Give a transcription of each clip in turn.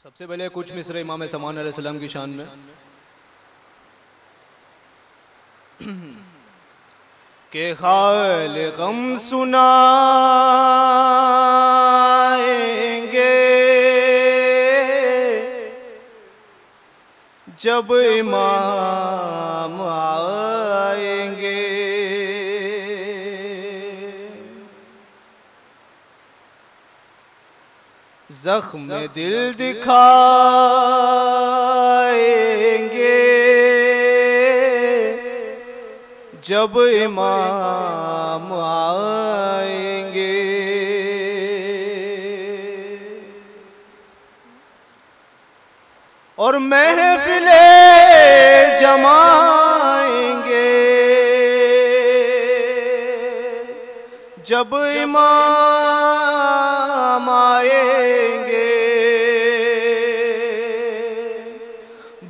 सबसे पहले कुछ मिसरे इमाम समान अलैहिस्सलाम की शान में के हाल गम सुनाएंगे जब इमाम आएंगे। जख्म दिल दिखाएंगे जब इमाम आएंगे। और महफिले जमाएंगे जब इमाम आएंगे।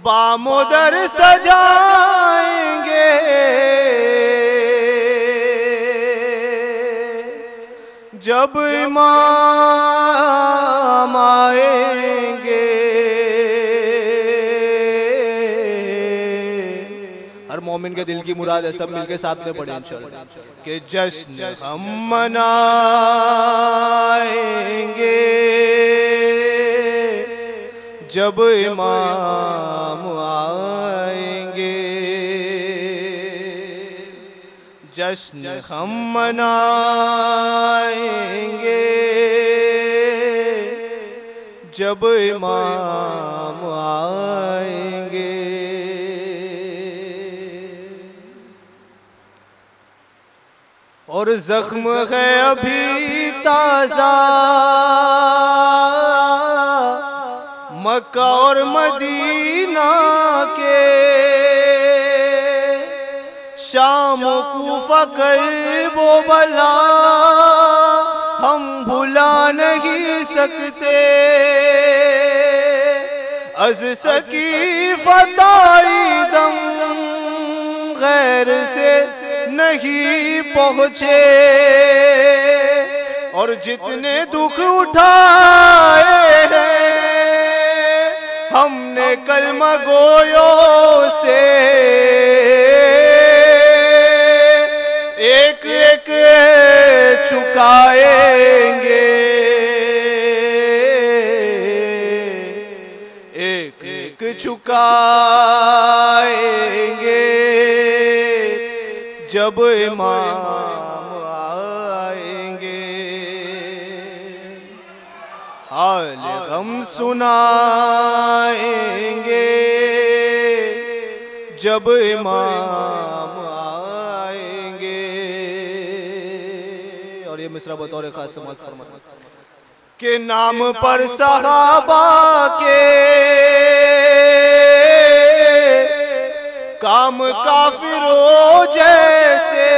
बामुदर सजाएंगे जब इमाम आएंगे। हर मोमिन के दिल की मुराद है, सब मिलके साथ में पढ़े इंशाअल्लाह कि जश्न हम मनाएंगे जब इमाम आएंगे। जश्न हम मनाएंगे जब इमाम आएंगे। और जख्म है अभी ताजा मक्का और मदीना के। शाम कूफा वो बला हम भुला नहीं सकते। अज सकी फताई दम गैर से नहीं पहुँचे। और जितने दुख उठाए हैं हमने कलमा गोयों से एक एक चुकाएंगे। एक एक चुकाएंगे जब इमाम आएंगे। हाल गम सुनाएंगे जब इमाम आएंगे। और ये मिसरा बतौर खास समाअत फरमाएं के नाम पर सहाबा के काम काफिरों जैसे।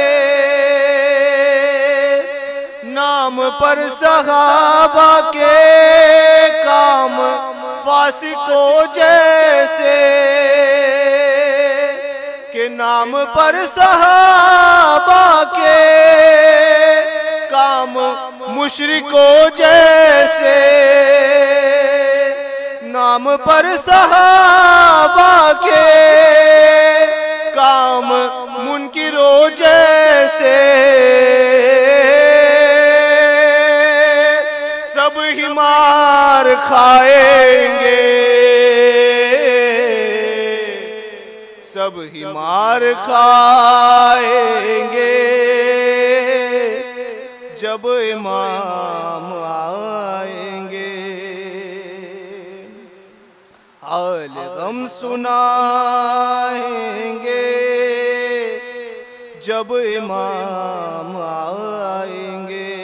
नाम पर सहाबा के काम फासिकों जैसे। के नाम पर सहाबा के काम मुशरिकों जैसे। नाम पर सहाबा के काम मुनकिरों जैसे। सब ही मार खाएंगे सब ही मार खाएंगे जब इमाम आएंगे। हाल गम सुनाएंगे जब इमाम आएंगे।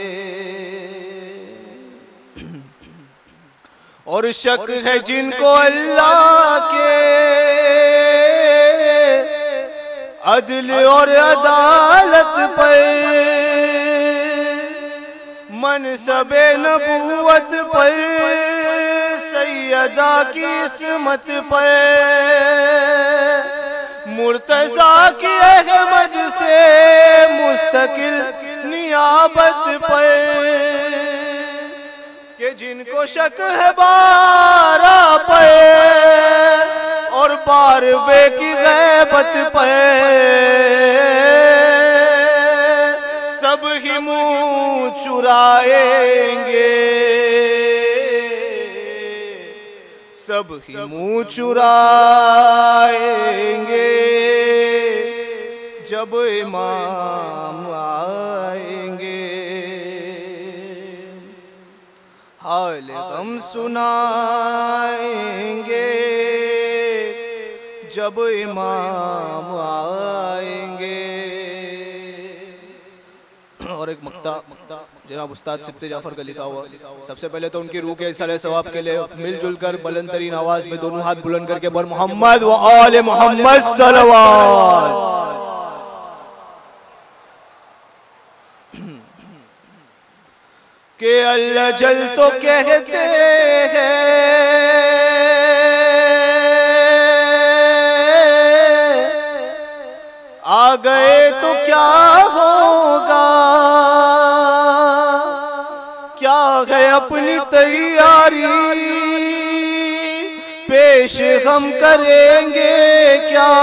और शक है जिनको अल्लाह के अदल और अदालत पर। मनसबे नबूवत पर सैयदा की इस्मत पर। मुर्तज़ा की अहमद से मुस्तकिल नियाबत पर। कि जिनको शक है 12 गैबत पे सब ही मुंह चुराएंगे, सब ही मुंह चुराएंगे जब इमाम आएंगे। हाल गम सुनाएंगे जब इमाम आएंगे। और एक मक्ता जनाब उस्ताद सिफ्ते जाफर का लिखा हुआ। सबसे पहले तो उनकी रूह के इसाले सवाब के लिए मिलजुल कर बुलंद तरीन आवाज में दोनों हाथ बुलंद करके बर मोहम्मद व आले मोहम्मद सल्लल्लाहु के अल्लाह जल तो कहते हैं आ गए तो क्या होगा, क्या है अपनी तैयारी पेश हम करेंगे क्या।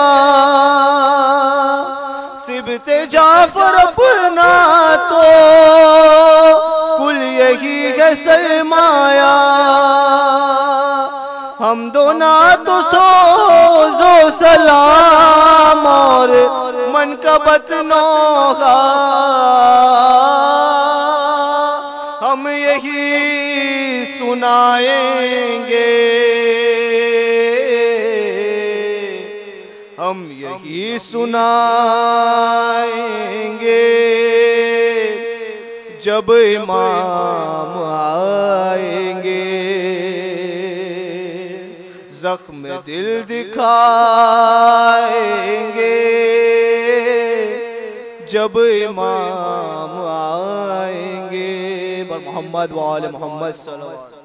सिबते जाफर अपना तो कुल यही है सरमाया, हम दोना तो सोज़ो सलाम और मनकबत नौगा, हम यही सुनाएंगे, हम यही सुनाएंगे जब इमाम आएंगे। जख्म दिल दिखाएंगे जब इमाम आएंगे। पर मोहम्मद वाले मोहम्मद सल्लल्लाहु अलैहि वसल्लम।